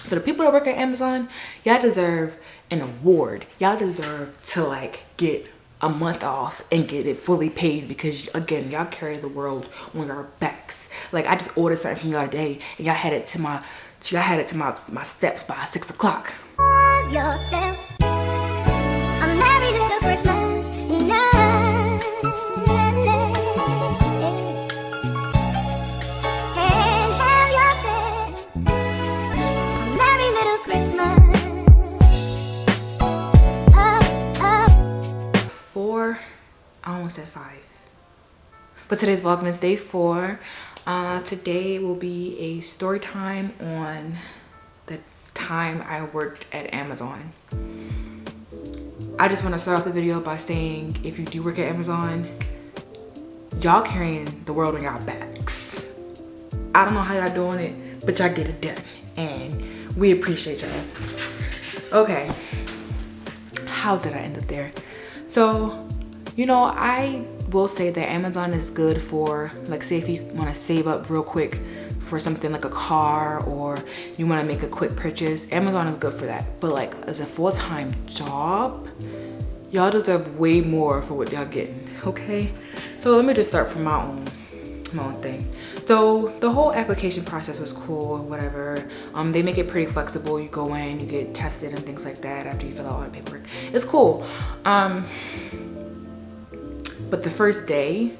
For the people that work at Amazon, y'all deserve an award. Y'all deserve to like get a month off and get it fully paid, because again, y'all carry the world on your backs. Like, I just ordered something from y'all today and y'all had it to my steps by 6 o'clock. Yourself a merry little Christmas night. And have yourself a merry little Christmas. 4, I almost said 5. But today's Vlogmas day 4. Today will be a story time on the time I worked at Amazon. I just want to start off the video by saying, if you do work at Amazon, y'all carrying the world on y'all backs. I don't know how y'all doing it, but y'all get it done, and we appreciate y'all. Okay, how did I end up there? So, you know, I will say that Amazon is good for, like, say if you want to save up real quick for something like a car, or you want to make a quick purchase. Amazon is good for that. But like, as a full-time job, y'all deserve way more for what y'all getting, okay? So let me just start from my own thing. So the whole application process was cool, whatever. They make it pretty flexible. You go in, you get tested and things like that after you fill out all the paperwork. It's cool. But the first day,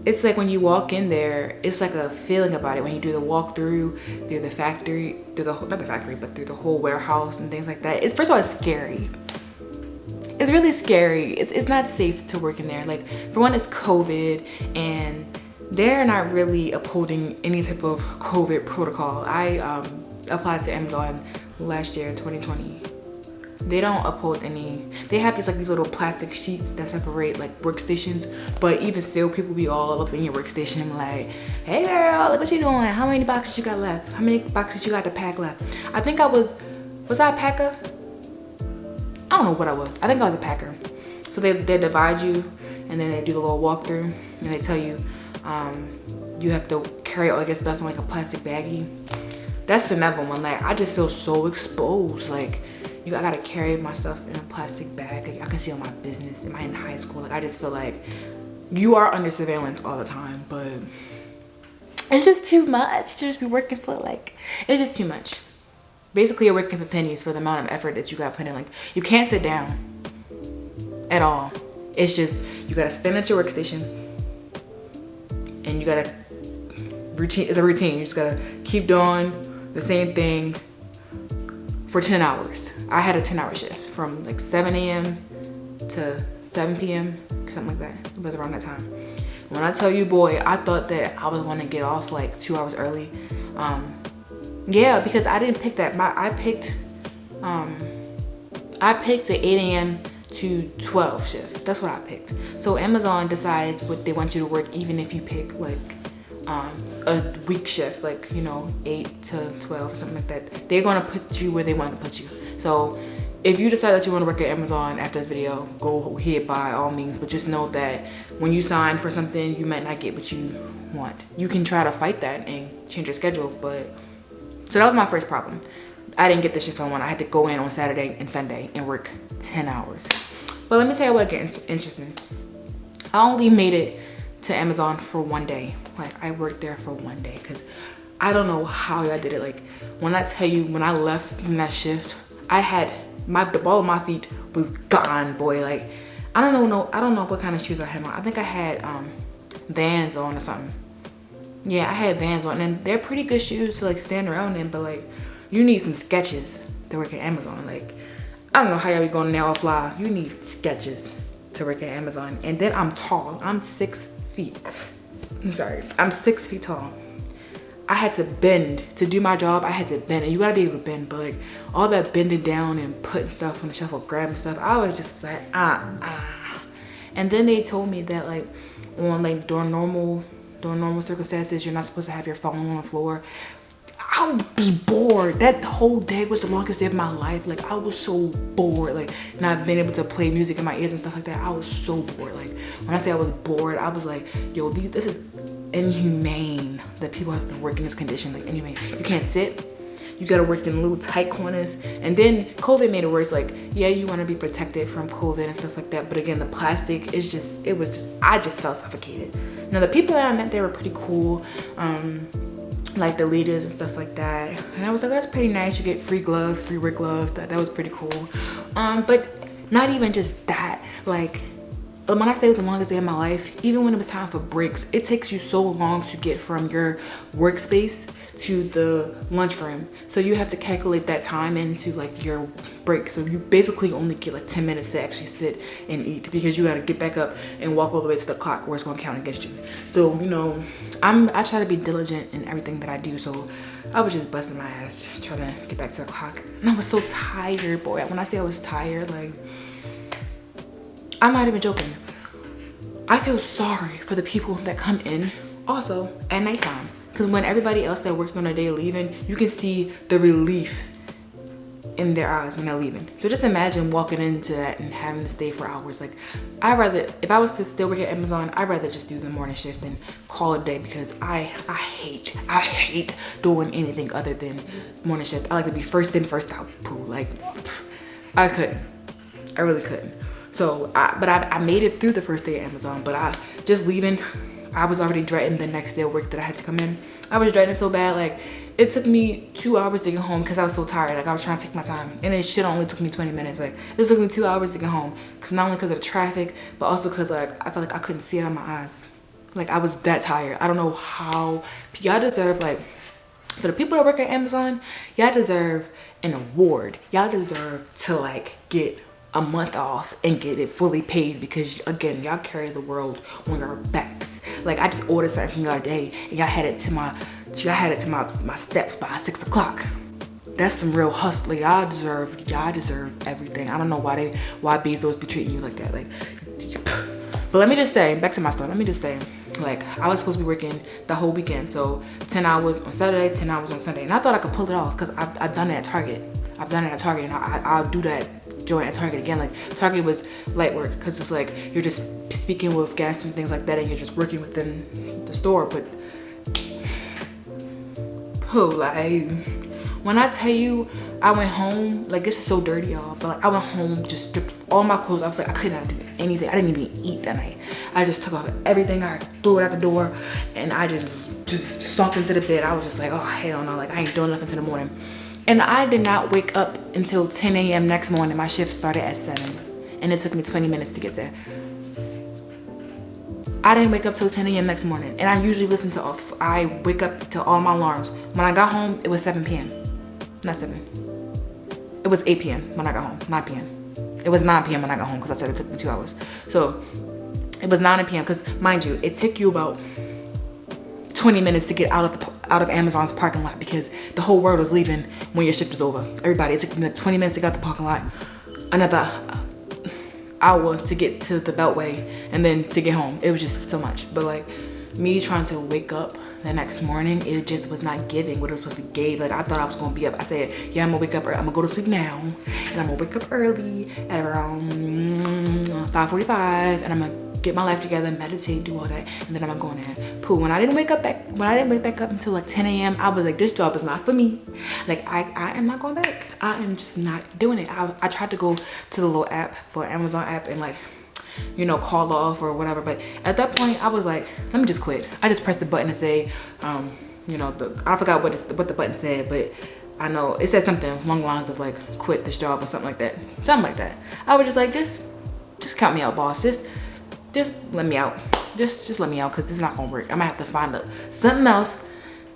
it's like when you walk in there, it's like a feeling about it when you do the walkthrough through the factory, not the factory, but through the whole warehouse and things like that. It's, first of all, it's scary. It's really scary. It's not safe to work in there. Like, for one, it's COVID, and they're not really upholding any type of COVID protocol. I applied to Amazon last year in 2020. They don't uphold any. They have these little plastic sheets that separate like workstations, but even still, people be all up in your workstation like, hey girl, look what you doing, how many boxes you got left, how many boxes you got to pack left. I think I was I a packer? I don't know what I was. I think I was a packer. So they divide you, and then they do the little walkthrough, and they tell you you have to carry all your stuff in like a plastic baggie. That's the another one. Like, I just feel so exposed. Like, I gotta carry my stuff in a plastic bag. Like, I can see all my business. Am I in high school? Like, I just feel like you are under surveillance all the time, but it's just too much to just be working for, like, it's just too much. Basically, you're working for pennies for the amount of effort that you gotta put in. Like, you can't sit down at all. It's just, you gotta stand at your workstation, and you gotta it's a routine. You just gotta keep doing the same thing for 10 hours. I had a 10-hour shift from like 7 a.m. to 7 p.m. something like that. It was around that time. When I tell you, boy, I thought that I was gonna get off like 2 hours early. Yeah, because I didn't pick that. I picked the 8 a.m. to 12 shift. That's what I picked. So Amazon decides what they want you to work, even if you pick like a week shift, like, you know, 8 to 12 or something like that. They're gonna put you where they want to put you. So if you decide that you want to work at Amazon after this video, go ahead by all means, but just know that when you sign for something, you might not get what you want. You can try to fight that and change your schedule, but so that was my first problem. I didn't get the shift I wanted. I had to go in on Saturday and Sunday and work 10 hours. But let me tell you what gets interesting. I only made it to Amazon for one day. Like, I worked there for one day, because I don't know how y'all did it. Like, when I tell you, when I left from that shift, I had the ball of my feet was gone, boy. Like, I don't know what kind of shoes I had on. I think I had Vans on or something. Yeah, I had Vans on, and they're pretty good shoes to like stand around in, but like, you need some Skechers to work at Amazon. Like, I don't know how y'all be going now fly. You need Skechers to work at Amazon. And then I'm tall. I'm 6 feet. I'm sorry. I'm 6 feet tall. I had to bend to do my job. I had to bend, and you gotta be able to bend, but like all that bending down and putting stuff on the shelf or grabbing stuff, I was just like, And then they told me that like during normal circumstances, you're not supposed to have your phone on the floor. I was bored. That whole day was the longest day of my life. Like, I was so bored. Like, not being able to play music in my ears and stuff like that. I was so bored. Like, when I say I was bored, I was like, yo, this is inhumane that people have to work in this condition. Like, inhumane. You can't sit. You gotta work in little tight corners. And then COVID made it worse. Like, yeah, you wanna be protected from COVID and stuff like that. But again, the plastic is just, I just felt suffocated. Now the people that I met there were pretty cool. Like the leaders and stuff like that. And I was like, that's pretty nice. You get free gloves, free work gloves. That was pretty cool. But not even just that. Like, when I say it was the longest day of my life, even when it was time for breaks, it takes you so long to get from your workspace to the lunchroom. So you have to calculate that time into like your break. So you basically only get like 10 minutes to actually sit and eat, because you gotta get back up and walk all the way to the clock where it's gonna count against you. So, you know, I try to be diligent in everything that I do. So I was just busting my ass trying to get back to the clock. And I was so tired, boy. When I say I was tired, like, I'm not even joking. I feel sorry for the people that come in also at nighttime, because when everybody else that working on a day leaving, you can see the relief in their eyes when they're leaving. So just imagine walking into that and having to stay for hours. Like, I'd rather, if I was to still work at Amazon, I'd rather just do the morning shift and call it a day, because I hate doing anything other than morning shift. I like to be first in, first out. Pooh. Like, I really couldn't. So, I made it through the first day at Amazon, but just leaving, I was already dreading the next day of work that I had to come in. I was dreading so bad, like, it took me 2 hours to get home because I was so tired. Like, I was trying to take my time, and it shit only took me 20 minutes. Like, it took me 2 hours to get home, cause not only because of the traffic, but also because like I felt like I couldn't see it out of my eyes. Like, I was that tired. I don't know how. Y'all deserve, like, for the people that work at Amazon, y'all deserve an award. Y'all deserve to like get a month off and get it fully paid, because again, y'all carry the world on your backs. Like, I just ordered something from y'all today, and y'all had it to my steps by 6 o'clock. That's some real hustle. Y'all deserve everything. I don't know why Bezos be treating you like that. Like, but let me just say, back to my story. Let me just say, like, I was supposed to be working the whole weekend, so 10 hours on Saturday, 10 hours on Sunday, and I thought I could pull it off because I've done it at Target. And I'll do that joint at Target again. Like, Target was light work because it's like you're just speaking with guests and things like that, and you're just working within the store. But like, when I tell you I went home, like, this is so dirty, y'all, but like, I went home, just stripped all my clothes. I was like, I could not do anything. I didn't even eat that night. I just took off everything. I threw it out the door, and I just sunk into the bed. I was just like, oh hell no, like, I ain't doing nothing until the morning. And I did not wake up until 10 a.m. next morning. My shift started at 7, and it took me 20 minutes to get there. I didn't wake up till 10 a.m. next morning, and I usually I wake up to all my alarms. When I got home, it was 7 p.m. Not 7. It was 8 p.m. when I got home, 9 p.m. It was 9 p.m. when I got home, because I said it took me 2 hours. So it was 9 p.m. because, mind you, it took you about 20 minutes to get out of Amazon's parking lot, because the whole world was leaving when your shift is over. Everybody, it took me like 20 minutes to get out the parking lot, another hour to get to the Beltway, and then to get home. It was just so much. But like, me trying to wake up the next morning, it just was not giving what it was supposed to be gave. Like, I thought I was gonna be up. I said, yeah, I'm gonna wake up early. I'm gonna go to sleep now, and I'm gonna wake up early at around 5:45, and I'm gonna get my life together, meditate, do all that, and then I'm gonna go in there. Pooh. When I didn't wake back up until like 10 a.m., I was like, this job is not for me. Like, I am not going back. I am just not doing it. I tried to go to the little app for Amazon app and, like, you know, call off or whatever, but at that point I was like, let me just quit. I just pressed the button and say, you know, I forgot what the button said, but I know it said something along the lines of like, quit this job or something like that. I was just like, just count me out, boss. Just let me out. Just let me out, because this is not gonna work. I might have to find something else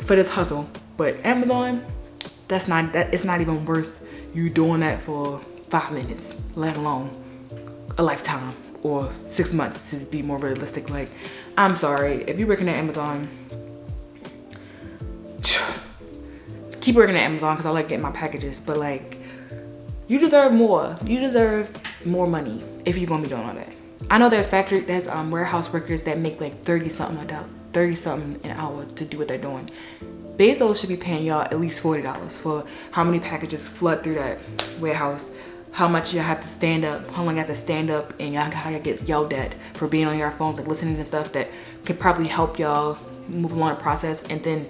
for this hustle. But Amazon, it's not even worth you doing that for 5 minutes, let alone a lifetime or 6 months, to be more realistic. Like, I'm sorry, if you're working at Amazon, keep working at Amazon, because I like getting my packages, but like, you deserve more. You deserve more money if you're gonna be doing all that. I know there's warehouse workers that make like 30 something an hour to do what they're doing. Bezos should be paying y'all at least $40 for how many packages flood through that warehouse, how much you have to stand up, how long you have to stand up, and y'all gotta get yelled at for being on your phones, like listening to stuff that could probably help y'all move along the process. And then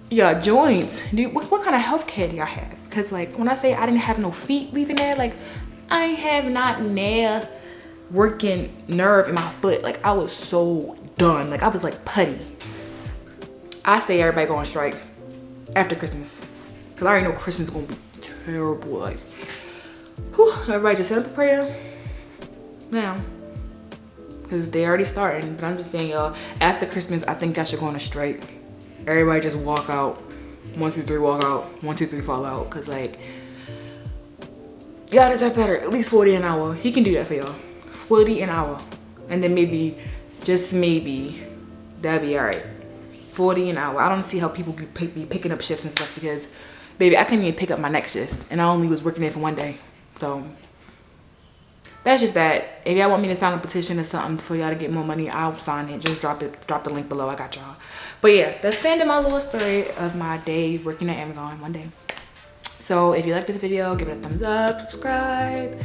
Yeah, joints. What kind of health care do y'all have? Because like when I say I didn't have no feet leaving there, like I ain't have not nair working nerve in my foot. Like I was so done. Like I was like putty. I say everybody go on strike after Christmas. Because I already know Christmas is going to be terrible. Like, whew, everybody just set up a prayer now. Because they already starting. But I'm just saying, y'all, after Christmas, I think I should go on a strike. Everybody just walk out. 1, 2, 3, walk out. 1, 2, 3, fall out. Because, like, y'all deserve better. At least 40 an hour. He can do that for y'all. 40 an hour. And then maybe, just maybe, that'd be all right. 40 an hour. I don't see how people be picking up shifts and stuff because, baby, I couldn't even pick up my next shift. And I only was working there for 1 day. So, that's just that. If y'all want me to sign a petition or something for y'all to get more money, I'll sign it. Just drop the link below. I got y'all. But yeah, that's the end of my little story of my day working at Amazon 1 day. So if you like this video, give it a thumbs up, subscribe,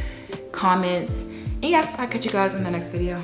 comment, and yeah, I'll catch you guys in the next video.